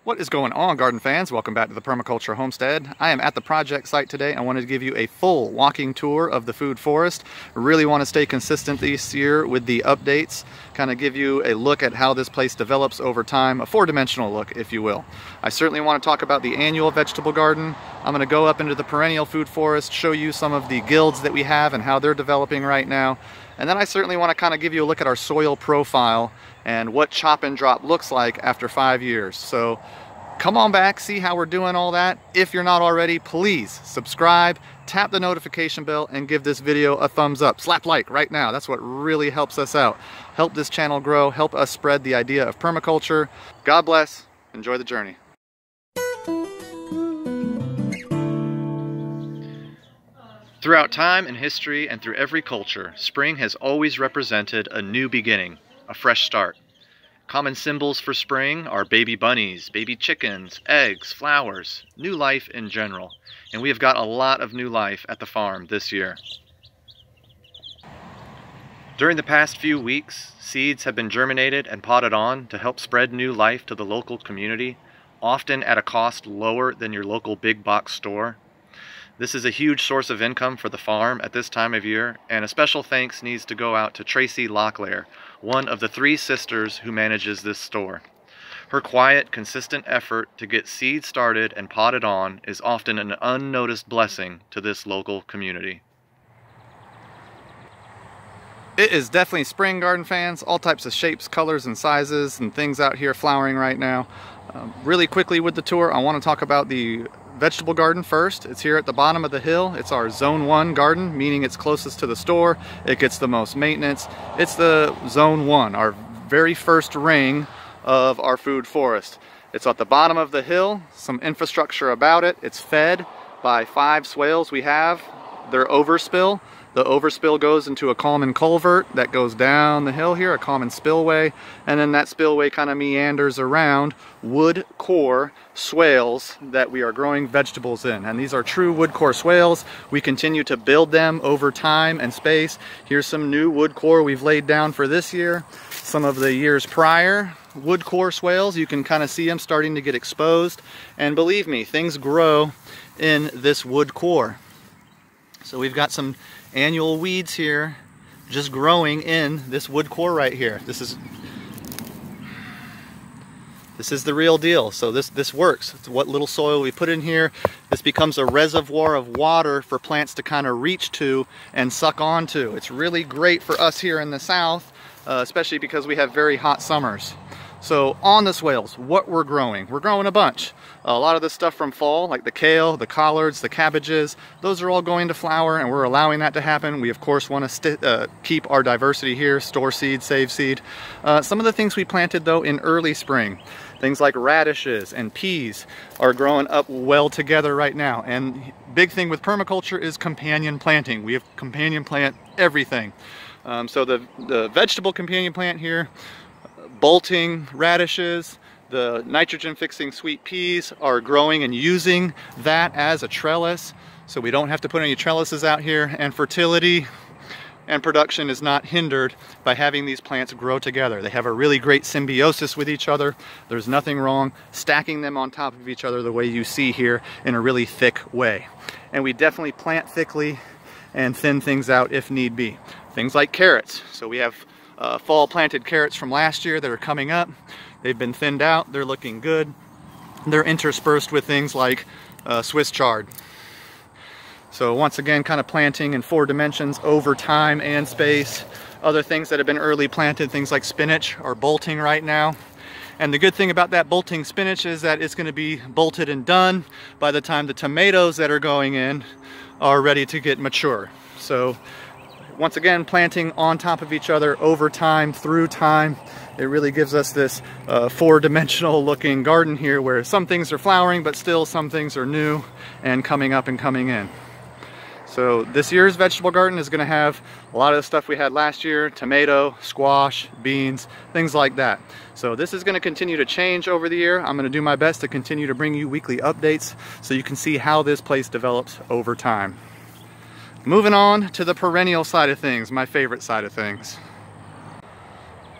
What is going on, garden fans? Welcome back to the Permaculture Homestead. I am at the project site today. I wanted to give you a full walking tour of the food forest. I really want to stay consistent this year with the updates, kind of give you a look at how this place develops over time, a four-dimensional look, if you will. I certainly want to talk about the annual vegetable garden. I'm going to go up into the perennial food forest, show you some of the guilds that we have and how they're developing right now. And then I certainly want to kind of give you a look at our soil profile and what chop and drop looks like after 5 years. So come on back, see how we're doing all that. If you're not already, please subscribe, tap the notification bell, and give this video a thumbs up. Slap like right now. That's what really helps us out. Help this channel grow, help us spread the idea of permaculture. God bless. Enjoy the journey. Throughout time and history and through every culture, spring has always represented a new beginning, a fresh start. Common symbols for spring are baby bunnies, baby chickens, eggs, flowers, new life in general. And we have got a lot of new life at the farm this year. During the past few weeks, seeds have been germinated and potted on to help spread new life to the local community, often at a cost lower than your local big box store. This is a huge source of income for the farm at this time of year, and a special thanks needs to go out to Tracy Locklairs, one of the 3 sisters who manages this store. Her quiet, consistent effort to get seeds started and potted on is often an unnoticed blessing to this local community. It is definitely spring, garden fans. All types of shapes, colors, and sizes and things out here flowering right now. Really quickly with the tour, I want to talk about the vegetable garden first. It's here at the bottom of the hill. It's our Zone 1 garden, meaning it's closest to the store. It gets the most maintenance. It's the Zone 1, our very first ring of our food forest. It's at the bottom of the hill, some infrastructure about it. It's fed by 5 swales we have. They're overspill. The overspill goes into a common culvert that goes down the hill here, a common spillway, and then that spillway kind of meanders around wood core swales that we are growing vegetables in. And these are true wood core swales. We continue to build them over time and space. Here's some new wood core we've laid down for this year. Some of the years prior, wood core swales, you can kind of see them starting to get exposed. And believe me, things grow in this wood core. So we've got some annual weeds here just growing in this wood core right here. This is the real deal. So this works. It's what little soil we put in here. This becomes a reservoir of water for plants to kind of reach to and suck onto. It's really great for us here in the south, especially because we have very hot summers. So on the swales, what we're growing a bunch. A lot of the stuff from fall, like the kale, the collards, the cabbages, those are all going to flower, and we're allowing that to happen. We of course want to keep our diversity here, store seed, save seed. Some of the things we planted though in early spring, things like radishes and peas, are growing up well together right now. And big thing with permaculture is companion planting. We have companion plant everything. So the vegetable companion plant here, bolting radishes, the nitrogen fixing sweet peas are growing and using that as a trellis, so we don't have to put any trellises out here, and fertility and production is not hindered by having these plants grow together. They have a really great symbiosis with each other. There's nothing wrong stacking them on top of each other the way you see here in a really thick way. And we definitely plant thickly and thin things out if need be. Things like carrots. So we have fall planted carrots from last year that are coming up. They've been thinned out, they're looking good. They're interspersed with things like Swiss chard. So once again, kind of planting in 4 dimensions over time and space. Other things that have been early planted, things like spinach, are bolting right now. And the good thing about that bolting spinach is that it's going to be bolted and done by the time the tomatoes that are going in are ready to get mature. So once again, planting on top of each other over time, through time. It really gives us this 4-dimensional looking garden here where some things are flowering, but still some things are new and coming up and coming in. So this year's vegetable garden is going to have a lot of the stuff we had last year: tomato, squash, beans, things like that. So this is going to continue to change over the year. I'm going to do my best to continue to bring you weekly updates so you can see how this place develops over time. Moving on to the perennial side of things, my favorite side of things.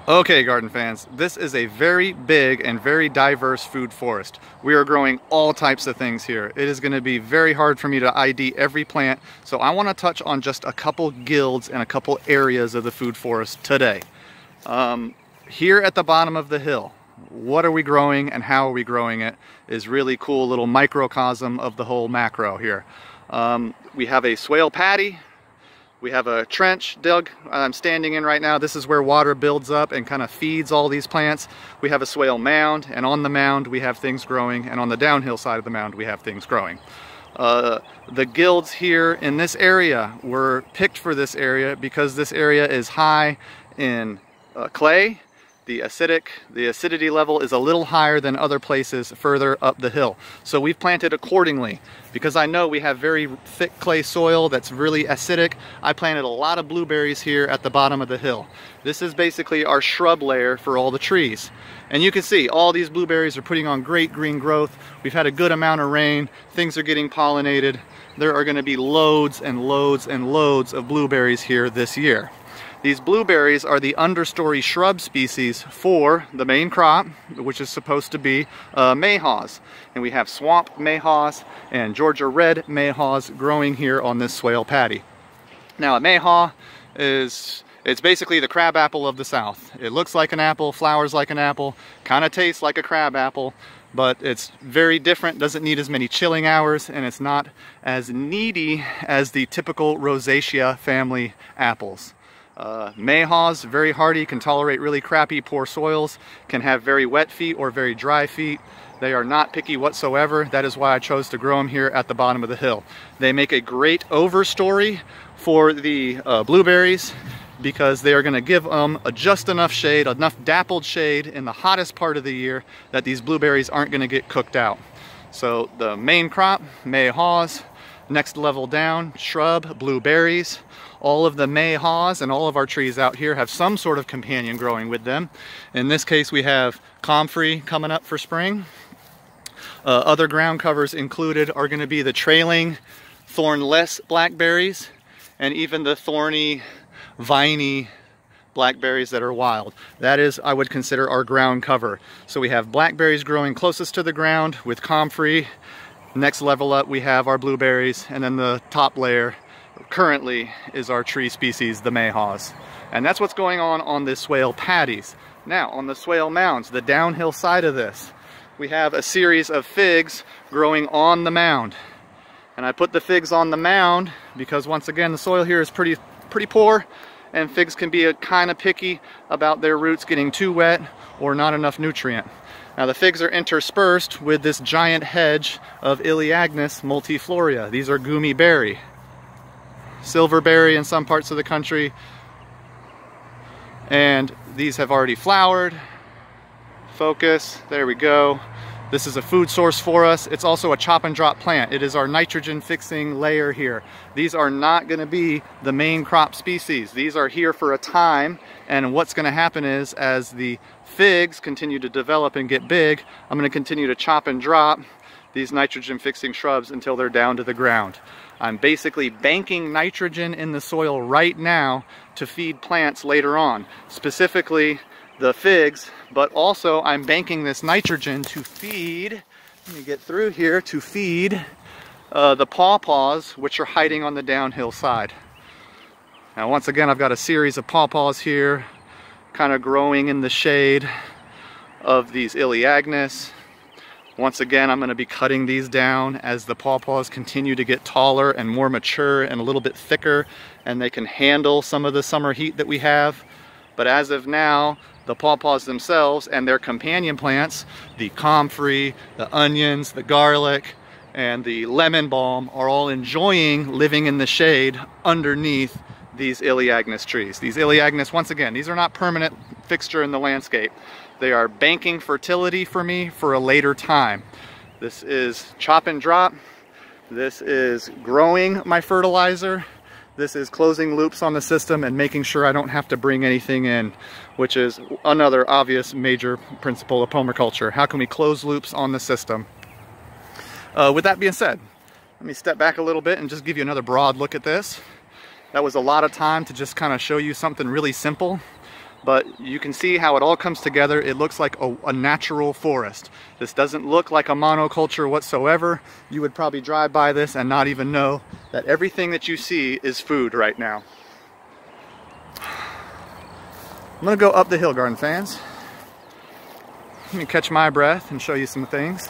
Okay, garden fans, this is a very big and very diverse food forest. We are growing all types of things here. It is going to be very hard for me to ID every plant, so I want to touch on just a couple guilds and a couple areas of the food forest today. Here at the bottom of the hill, what are we growing and how are we growing it is really cool little microcosm of the whole macro here. We have a swale paddy. We have a trench dug I'm standing in right now. This is where water builds up and kind of feeds all these plants. We have a swale mound, and on the mound we have things growing, and on the downhill side of the mound we have things growing. The guilds here in this area were picked for this area because this area is high in clay. The acidity level is a little higher than other places further up the hill. So we've planted accordingly. Because I know we have very thick clay soil that's really acidic, I planted a lot of blueberries here at the bottom of the hill. This is basically our shrub layer for all the trees. And you can see all these blueberries are putting on great green growth. We've had a good amount of rain. Things are getting pollinated. There are going to be loads and loads and loads of blueberries here this year. These blueberries are the understory shrub species for the main crop, which is supposed to be mayhaws. And we have swamp mayhaws and Georgia red mayhaws growing here on this swale paddy. Now a mayhaw it's basically the crab apple of the South. It looks like an apple, flowers like an apple, kind of tastes like a crab apple, but it's very different, doesn't need as many chilling hours, and it's not as needy as the typical rosacea family apples. Mayhaws, very hardy, can tolerate really crappy, poor soils, can have very wet feet or very dry feet. They are not picky whatsoever. That is why I chose to grow them here at the bottom of the hill. They make a great overstory for the blueberries because they are going to give them just enough shade, enough dappled shade in the hottest part of the year that these blueberries aren't going to get cooked out. So the main crop, mayhaws. Next level down, shrub, blueberries. All of the mayhaws and all of our trees out here have some sort of companion growing with them. In this case, we have comfrey coming up for spring. Other ground covers included are going to be the trailing thornless blackberries and even the thorny, viney blackberries that are wild. That is, I would consider, our ground cover. So we have blackberries growing closest to the ground with comfrey. Next level up we have our blueberries, and then the top layer currently is our tree species, the mayhaws. And that's what's going on this swale paddies. Now on the swale mounds, the downhill side of this, we have a series of figs growing on the mound. And I put the figs on the mound because once again the soil here is pretty poor, and figs can be kind of picky about their roots getting too wet or not enough nutrient. Now the figs are interspersed with this giant hedge of Elaeagnus multiflorea. These are gummy berry. Silverberry in some parts of the country. And these have already flowered. Focus, there we go. This is a food source for us. It's also a chop and drop plant. It is our nitrogen fixing layer here. These are not going to be the main crop species. These are here for a time, and what's going to happen is as the figs continue to develop and get big, I'm going to continue to chop and drop these nitrogen fixing shrubs until they're down to the ground. I'm basically banking nitrogen in the soil right now to feed plants later on, specifically the figs, but also I'm banking this nitrogen to feed, let me get through here, to feed the pawpaws, which are hiding on the downhill side. Now once again, I've got a series of pawpaws here, kind of growing in the shade of these Elaeagnus. Once again, I'm going to be cutting these down as the pawpaws continue to get taller and more mature and a little bit thicker, and they can handle some of the summer heat that we have. But as of now, the pawpaws themselves and their companion plants, the comfrey, the onions, the garlic, and the lemon balm, are all enjoying living in the shade underneath these Elaeagnus trees. These Elaeagnus, once again, these are not permanent fixture in the landscape. They are banking fertility for me for a later time. This is chop and drop. This is growing my fertilizer. This is closing loops on the system and making sure I don't have to bring anything in, which is another obvious major principle of permaculture. How can we close loops on the system? With that being said, let me step back a little bit and just give you another broad look at this. That was a lot of time to just kind of show you something really simple. but you can see how it all comes together. It looks like a natural forest. This doesn't look like a monoculture whatsoever. You would probably drive by this and not even know that everything that you see is food right now. I'm gonna go up the hill, garden fans. Let me catch my breath and show you some things.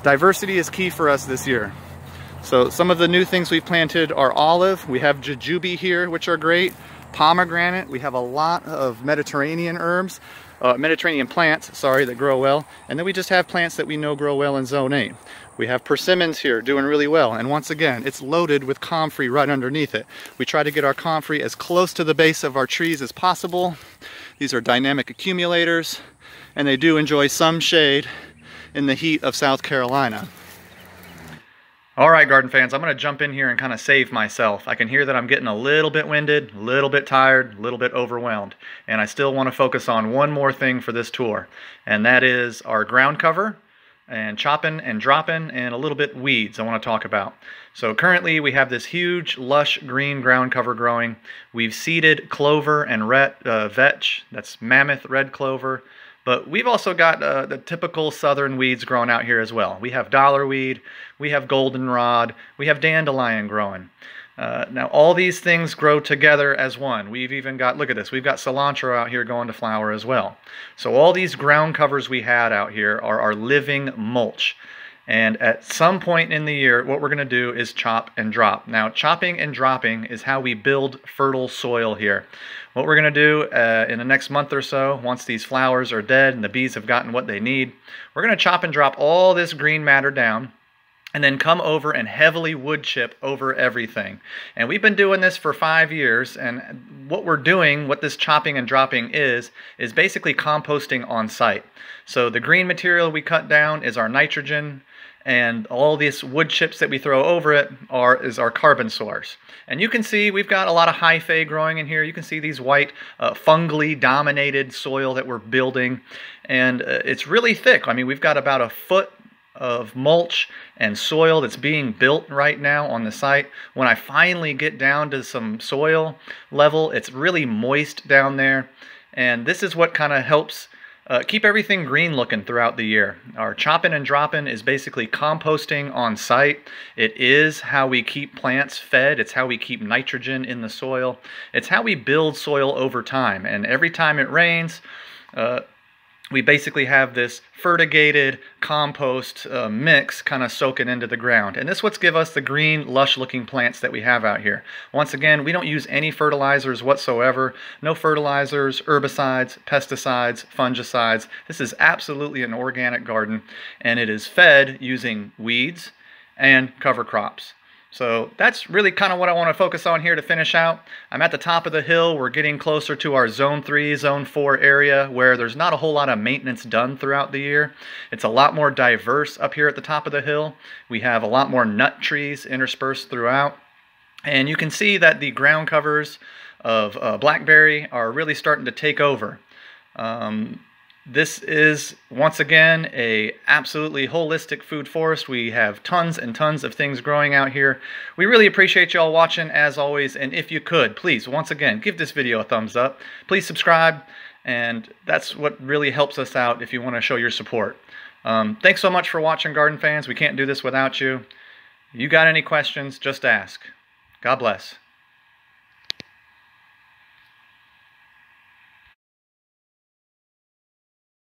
Diversity is key for us this year. So some of the new things we've planted are olive. We have jujube here, which are great. Pomegranate. We have a lot of Mediterranean herbs, Mediterranean plants, sorry, that grow well. And then we just have plants that we know grow well in Zone 8. We have persimmons here doing really well. And once again, it's loaded with comfrey right underneath it. We try to get our comfrey as close to the base of our trees as possible. These are dynamic accumulators, and they do enjoy some shade in the heat of South Carolina. All right, garden fans, I'm going to jump in here and kind of save myself. I can hear that I'm getting a little bit winded, a little bit tired, a little bit overwhelmed. And I still want to focus on one more thing for this tour, and that is our ground cover and chopping and dropping and a little bit weeds I want to talk about. So currently we have this huge lush green ground cover growing. We've seeded clover and vetch, that's mammoth red clover. But we've also got the typical southern weeds growing out here as well. We have dollarweed, we have goldenrod, we have dandelion growing. Now all these things grow together as one. We've even got, look at this, we've got cilantro out here going to flower as well. So all these ground covers we had out here are our living mulch. And at some point in the year, what we're going to do is chop and drop. Now, chopping and dropping is how we build fertile soil here. What we're going to do in the next month or so, once these flowers are dead and the bees have gotten what they need, we're going to chop and drop all this green matter down and then come over and heavily wood chip over everything. And we've been doing this for 5 years, and what we're doing, what this chopping and dropping is basically composting on site. So the green material we cut down is our nitrogen, and all these wood chips that we throw over it is our carbon source. And you can see we've got a lot of hyphae growing in here. You can see these white fungally dominated soil that we're building, and it's really thick. I mean, we've got about a foot of mulch and soil that's being built right now on the site. When I finally get down to some soil level, it's really moist down there, and this is what kind of helps keep everything green looking throughout the year. Our chopping and dropping is basically composting on site. It is how we keep plants fed. It's how we keep nitrogen in the soil. It's how we build soil over time. And every time it rains, we basically have this fertigated compost mix kind of soaking into the ground. And this is what's give us the green, lush-looking plants that we have out here. Once again, we don't use any fertilizers whatsoever. No fertilizers, herbicides, pesticides, fungicides. This is absolutely an organic garden, and it is fed using weeds and cover crops. So that's really kind of what I want to focus on here to finish out. I'm at the top of the hill. We're getting closer to our Zone 3, Zone 4 area where there's not a whole lot of maintenance done throughout the year. It's a lot more diverse up here at the top of the hill. We have a lot more nut trees interspersed throughout. And you can see that the ground covers of blackberry are really starting to take over. This is, once again, a absolutely holistic food forest. We have tons and tons of things growing out here. We really appreciate y'all watching, as always, and if you could, please, once again, give this video a thumbs up. Please subscribe, and that's what really helps us out if you want to show your support. Thanks so much for watching, garden fans. We can't do this without you. You got any questions, just ask. God bless.